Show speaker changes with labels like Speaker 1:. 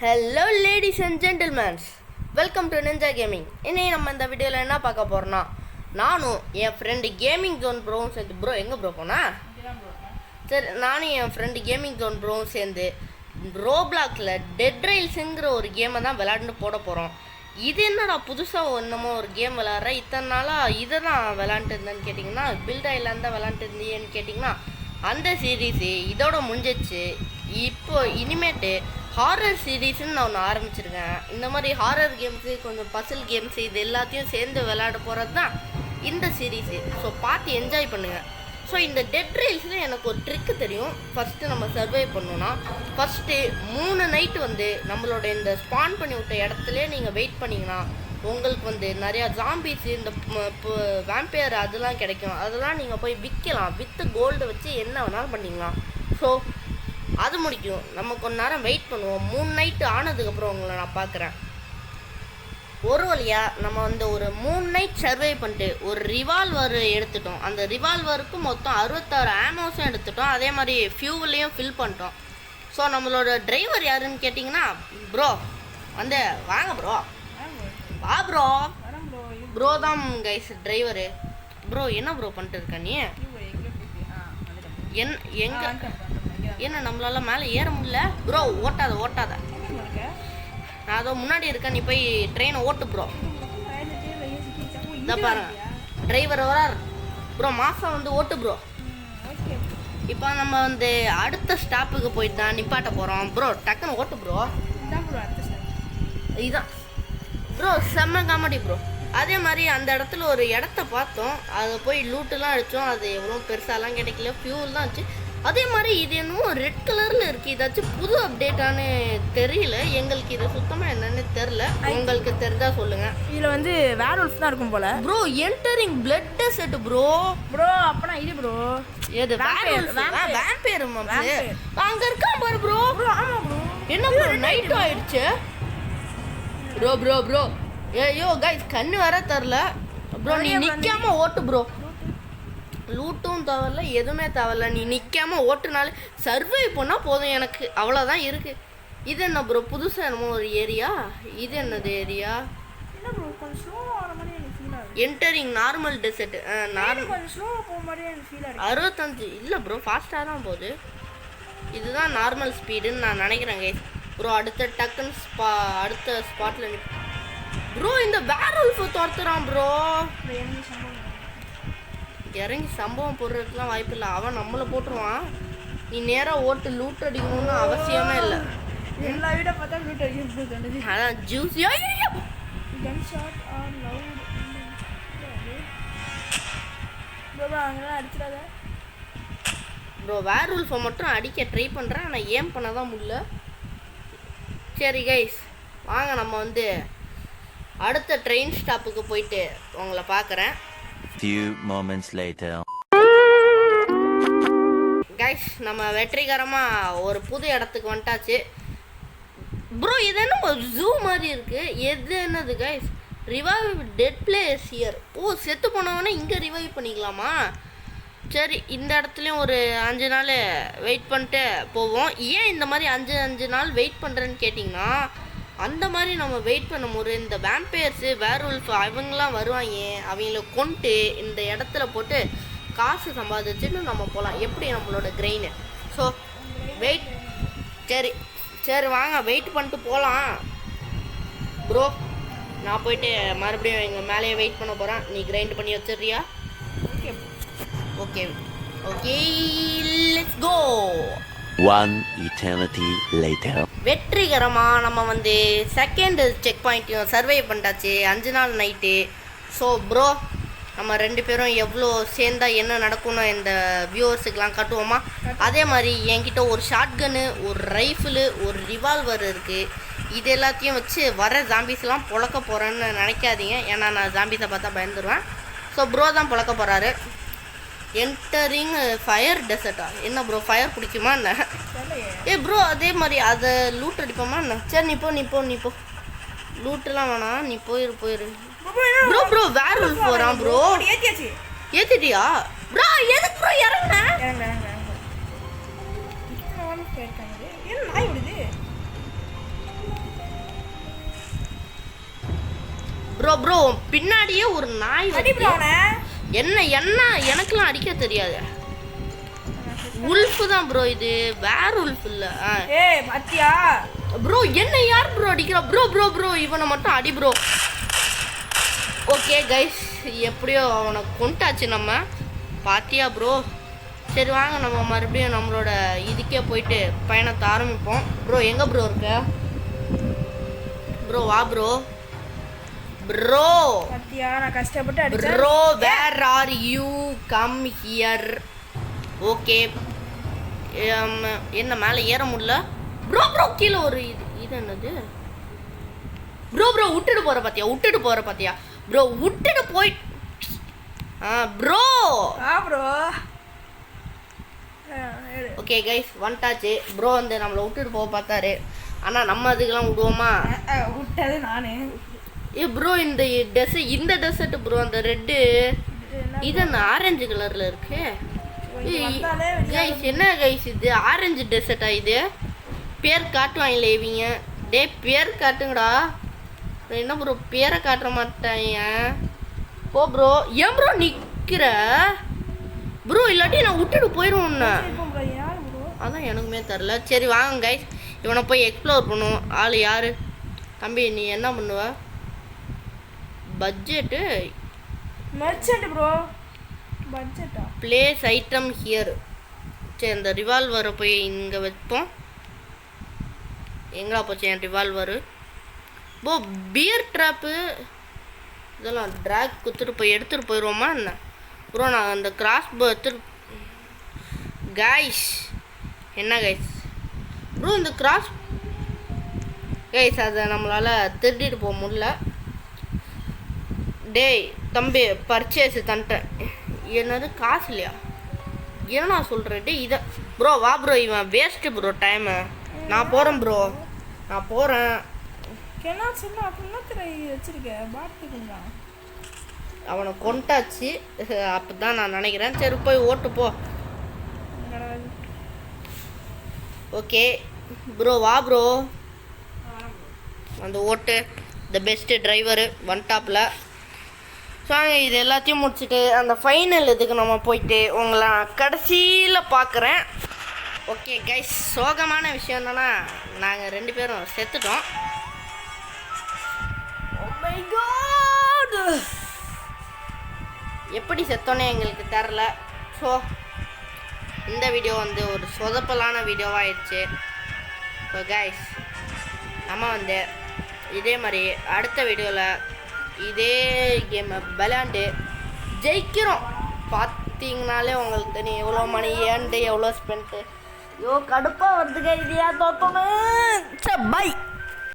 Speaker 1: Hello ladies and gentlemen's, welcome to ninja gaming. இன்னைக்கு நம்ம இந்த வீடியோவில் என்ன பார்க்க போகிறோன்னா, நானும் என் ஃப்ரெண்டு கேமிங் ஜோன் ப்ரோவும் சேர்ந்து எங்கே ப்ரோ போனா சரி, நானும் என் ஃப்ரெண்டு கேமிங் ஜோன் ப்ரோவும் சேர்ந்து ரோப்ளாக்ஸில் டெட் ரைல்ஸுங்கிற ஒரு கேமை தான் விளையாண்டு போட போகிறோம். இது என்னடா புதுசாக என்னமோ ஒரு கேம் விளாட்ற, இத்தனை நாளாக இதை தான் விளாண்டுட்டு இருந்தேன்னு கேட்டிங்கன்னா, பில்ட் ஐலாண்ட் தான் விளாண்டுட்டு இருந்தேன்னு கேட்டிங்கன்னா, அந்த சீரீஸு இதோட முடிஞ்சிச்சு. இப்போ இனிமேட்டு ஹாரர் சீரீஸ்ன்னு நான் ஒன்று ஆரம்பிச்சிருக்கேன். இந்த மாதிரி ஹாரர் கேம்ஸு, கொஞ்சம் பசில் கேம்ஸு, இது எல்லாத்தையும் சேர்ந்து விளையாட போகிறது தான் இந்த சீரீஸு. ஸோ பார்த்து என்ஜாய் பண்ணுங்கள். ஸோ இந்த டெட் ரைல்ஸில் எனக்கு ஒரு ட்ரிக்கு தெரியும். ஃபஸ்ட்டு நம்ம சர்வை பண்ணோன்னா, ஃபஸ்ட்டு 3 நைட்டு நம்மளோட இந்த ஸ்பான் பண்ணி விட்ட இடத்துல நீங்கள் வெயிட் பண்ணிங்கன்னா உங்களுக்கு நிறையா ஜாம்பிஸ், இந்த வேம்பையர் அதெல்லாம் கிடைக்கும். அதெல்லாம் நீங்கள் போய் விற்கலாம். விற்று கோல்டு வச்சு என்ன வேணாலும் பண்ணிக்கலாம். ஸோ அது முடிக்கும். நம்ம கொஞ்ச நேரம் வெயிட் பண்ணுவோம். 3 நைட்டு ஆனதுக்கப்புறம் உங்களை நான் பார்க்குறேன். ஒரு வழியாக நம்ம ஒரு 3 நைட் சர்வை பண்ணிட்டு ஒரு ரிவால்வர் எடுத்துட்டோம். அந்த ரிவால்வருக்கு மொத்தம் 66 ஆமோஸும் எடுத்துட்டோம். அதே மாதிரி ஃபியூவலையும் ஃபில் பண்ணிட்டோம். ஸோ நம்மளோட டிரைவர் யாருன்னு கேட்டிங்கன்னா, ப்ரோ வாங்க ப்ரோ, வா ப்ரோ. ப்ரோ தான் கைஸ் டிரைவரு. ப்ரோ என்ன ப்ரோ பண்ணிட்டு இருக்க நீ? எங்கே என்ன நம்மளால மேலே ஏற முடியல ப்ரோ? ஓட்டாத நான் அதோ முன்னாடி இருக்கேன். நீ போய் ட்ரெயினை ஓட்டு ப்ரோ. இதை பாருங்க, டிரைவர் வரார் ப்ரோ. மாதம் ஓட்டு ப்ரோ. இப்போ நம்ம அடுத்த ஸ்டாப்புக்கு போயிட்டு தான் நிப்பாட்ட போகிறோம் ப்ரோ. டக்குன்னு ஓட்டு ப்ரோ. இதுதான் ப்ரோ, செம்ம காமெடி ப்ரோ. அதே மாதிரி அந்த இடத்துல ஒரு இடத்த பார்த்தோம். அதை போய் லூட்டுலாம் அடித்தோம். அது எவ்வளோ பெருசாலாம் கிடைக்கல, ஃபியூல் தான் வச்சு. அதே மாதிரி இது என்னமோ ரெட் கலரில் இருக்குது. இதாச்சும் புது அப்டேட்டானு தெரியல எங்களுக்கு. இது சுத்தமாக என்னன்னு தெரில. உங்களுக்கு தெரிஞ்சால் சொல்லுங்கள்.
Speaker 2: இதில் வேர்வொல்ஃப் தான் இருக்கும் போல
Speaker 1: bro. Entering blood desert bro.
Speaker 2: அப்பனா இது ப்ரோ
Speaker 1: ஏது வேம்பயர் அங்கே இருக்கான் பாரு ப்ரோ.
Speaker 2: ஆமாம் ப்ரோ.
Speaker 1: என்ன ப்ரோ நைட் ஆயிடுச்சு ப்ரோ. ஐயோ கைஸ், கண்ணு வர தரல ப்ரோ. நீ நிற்காம ஓட்டு ப்ரோ. லூட்டும் தேவையில்ல, எதுவுமே தேவையில்ல. நீ நிற்காம ஓட்டுனாலே சர்வை பண்ணால் போதும் எனக்கு. அவ்வளோதான் இருக்குது. இது என்ன ப்ரோ புதுசாக என்னமோ ஒரு ஏரியா? இது என்னது ஏரியா? Entering normal dessert. 65 இல்லை ப்ரோ, ஃபாஸ்ட்டாக தான் போகுது. இதுதான் நார்மல் ஸ்பீடுன்னு நான் நினைக்கிறேன் கைஸ். ப்ரோ அடுத்த அடுத்த ஸ்பாட்டில் ப்ரோ இந்த வேர்வொல்ஃப் துரத்துறான் ப்ரோ. இறங்கி சம்பவம் போடுறதுக்குலாம் வாய்ப்பு இல்லை. அவன் நம்மளை போட்டுருவான். நீ நேராக ஓட்டு. லூட் அடிக்கணும்னு அவசியமே இல்லை.
Speaker 2: எல்லா வீட பார்த்தா லூட் அடிக்கணும்.
Speaker 1: அதான் ஜூஸ்.
Speaker 2: அடிச்சிடாத
Speaker 1: ப்ரோ. வேர்வொல்ஃபை மட்டும் அடிக்க ட்ரை பண்ணுறேன். ஆனால் ஏம் பண்ண தான் முடியல. சரி கைஸ், வாங்க நம்ம அடுத்த ட்ரெயின் ஸ்டாப்புக்கு போயிட்டு உங்களை பார்க்குறேன்.
Speaker 3: Few moments later.
Speaker 1: கைஸ், நம்ம வெற்றிகரமாக ஒரு புது இடத்துக்கு வந்துட்டாச்சு ப்ரோ. இது என்ன ஒரு ஜூ மாதிரி இருக்குது. எது என்னது guys? Revive dead place here. ஓ, செத்து போனவொன்னே இங்கே ரிவைவ் பண்ணிக்கலாமா? சரி, இந்த இடத்துலையும் ஒரு 5 நாள் வெயிட் பண்ணிட்டு போவோம். ஏன் இந்த மாதிரி 5 நாள் வெயிட் பண்ணுறேன்னு கேட்டிங்கன்னா, அந்த மாதிரி நம்ம வெயிட் பண்ணும்போது இந்த வேம்பயர்ஸு, வேர்வொல்ஃப் அவங்களாம் வருவாங்க. அவங்கள கொண்டு இந்த இடத்துல போட்டு காசு சம்பாதிச்சுட்டு நம்ம போகலாம். எப்படி நம்மளோட கிரெயின். So wait. சரி வாங்க வெயிட் பண்ணிட்டு போகலாம் ப்ரோ. நான் போயிட்டு மறுபடியும் எங்கள் மேலேயே வெயிட் பண்ண போகிறேன். நீ கிரைண்ட் பண்ணி வச்சிடுறியா? Okay let's go.
Speaker 3: One eternity later.
Speaker 1: வெற்றிகரமாக நம்ம செகண்ட் செக் பாயிண்ட்டையும் சர்வை பண்ணிட்டாச்சு. 5 நாள் நைட்டு. ஸோ ப்ரோ, நம்ம 2 பேரும் எவ்வளோ சேர்ந்தா என்ன நடக்கும்னு இந்த வியூவர்ஸுக்கெலாம் காட்டுவோமா? அதே மாதிரி என்கிட்ட ஒரு ஷார்ட் கன்னு, ஒரு ரைஃபிளு, ஒரு ரிவால்வர் இருக்குது. இது எல்லாத்தையும் வச்சு வர ஜாம்பிஸ்லாம் பொழக்க போகிறேன்னு நினைக்காதீங்க. ஏன்னா நான் ஜாம்பிஸை பார்த்தா பயந்துருவேன். ஸோ ப்ரோ தான் பொழக்க போகிறாரு. என்டரிங் ஃபயர் டெசர்ட்டா? என்ன ப்ரோ, ஃபயர் பிடிக்குமா என்ன? ப்ரோ அதே மாதிரி அதை லூட் அடிப்போமா என்ன? சரி நீ போ. லூட்டெலாம் வேணாம், நீ போயிரு ப்ரோ. வேர்வொல்ஃப் போகிறான் ப்ரோ. ஏற்றிட்டியா ப்ரோ? எதுக்கு ப்ரோ இறங்குன? ப்ரோ ப்ரோ பின்னாடியே ஒரு நாய்
Speaker 2: அடி ப்ரோ அவனை
Speaker 1: என்ன எனக்கெல்லாம் அடிக்க தெரியாது. உல்ஃபு தான் ப்ரோ, இது வேற உல்ஃப் இல்ல.
Speaker 2: ஏய் பாத்தியா
Speaker 1: ப்ரோ என்ன யார் ப்ரோ அடிக்கிறா? ப்ரோ ப்ரோ ப்ரோ இவனை மட்டும் அடி ப்ரோ. ஓகே கைஸ், எப்படியோ அவனை கொண்டாச்சு நம்ம. பாத்தியா ப்ரோ? சரி வாங்க நம்ம மறுபடியும் நம்மளோட இதுக்கே போயிட்டு பயணத்தை ஆரம்பிப்போம். ப்ரோ எங்க ப்ரோ இருக்க? ப்ரோ வா ப்ரோ. ப்ரோ
Speaker 2: பாத்தியா நான் கஷ்டப்பட்டு அடிச்சேன்
Speaker 1: bro where are you? Come here. Okay என்ன மேலே ஏற முடியல ப்ரோ. ப்ரோ கீழே ஒரு இது என்னது ப்ரோ? ப்ரோ விட்டுட்டு போகிற பார்த்தியா ப்ரோ? விட்டுட்டு போய் ப்ரோ.
Speaker 2: ப்ரோ
Speaker 1: ஓகே கைஸ் வந்துட்டாச்சு. ப்ரோ வந்து நம்மளை விட்டுட்டு போக பார்த்தாரு. ஆனால் நம்ம அதுக்கெல்லாம் விடுவோமா?
Speaker 2: விட்டது நானு.
Speaker 1: ப்ரோ இந்த டெசர்ட் ப்ரோ, அந்த ரெட்டு இது அந்த ஆரஞ்சு கலரில் இருக்கு. கைஸ் என்ன கைஸ் இது ஆரஞ்சு டெசர்ட்டா? இது பேர் காட்டுவாங்களே இவங்க. டே பேர் காட்டுங்கடா. என்ன ப்ரோ பேரை காட்ட மாட்டாங்க? ஓ ப்ரோ ஏன் ப்ரோ நிற்கிற ப்ரோ? இல்லாட்டி நான் விட்டுட்டு போயிடுவோண்ணா. அதான் எனக்குமே தெரில. சரி வாங்க கைஸ், இவனை போய் எக்ஸ்ப்ளோர் பண்ணுவோம். ஆள் யார் தம்பி? நீ என்ன பண்ணுவ? பட்ஜெட்டு
Speaker 2: ப்ரோ பட்ஜெட்டா?
Speaker 1: Place item here. சரி இந்த ரிவால்வரை போய் இங்கே வைப்போம். எங்கடா போச்சு என் ரிவால்வரு? போ பியர் ட்ராப்பு இதெல்லாம் ட்ராக் குத்துட்டு போய் எடுத்துகிட்டு போயிடுவோமா என்ன ப்ரோ? நான் அந்த கிராஸ் போ எடுத்துட்டு கைஸ். என்ன கைஸ் ப்ரோ இந்த கிராஸ் கைஸ் அதை நம்மளால் திருடிட்டு போக முடியல. டேய் தம்பி பர்ச்சேஸ் தந்துட்டேன். என்னது காசு இல்லையா? ஏன்னா சொல்கிறேன் டே இதை ப்ரோ வா ப்ரோ. இவன் வேஸ்ட்டு ப்ரோ டைமு. நான் போகிறேன் ப்ரோ, நான் போகிறேன்.
Speaker 2: என்ன சொன்னா அப்படின்னா வச்சிருக்கேன் பாட்டுக்குங்களா?
Speaker 1: அவனை கொண்டாச்சு அப்போ தான் நான் நினைக்கிறேன். சரி போய் ஓட்டு போ. ஓகே ப்ரோ வா ப்ரோ. அந்த ஓட்டு த பெஸ்ட்டு டிரைவரு ஒன் டாப்பில். ஸோ இது எல்லாத்தையும் முடிச்சுட்டு அந்த ஃபைனல் இதுக்கு நம்ம போயிட்டு உங்களை கடைசியில் பார்க்குறேன். ஓகே கைஸ், சோகமான விஷயம் என்னன்னா நாங்கள் 2 பேரும் செத்துட்டோம். எப்படி செத்தோன்னே எங்களுக்கு தெரில. ஸோ இந்த வீடியோ வந்து ஒரு சொதப்பலான வீடியோவாகிடுச்சு. ஸோ கைஸ் நம்ம வந்து இதே மாதிரி அடுத்த வீடியோவில் இதே கேமை விளையாண்டு ஜெயிக்கிறோம். பார்த்தீங்கனாலே உங்களுக்கு தெரியும் எவ்வளோ மணி ஏன்ட்டு எவ்வளோ ஸ்பெண்ட்டு. ஐயோ கடுப்பாக வருதுங்க. இது ஏன் தோத்தோன்னு. சரி பை.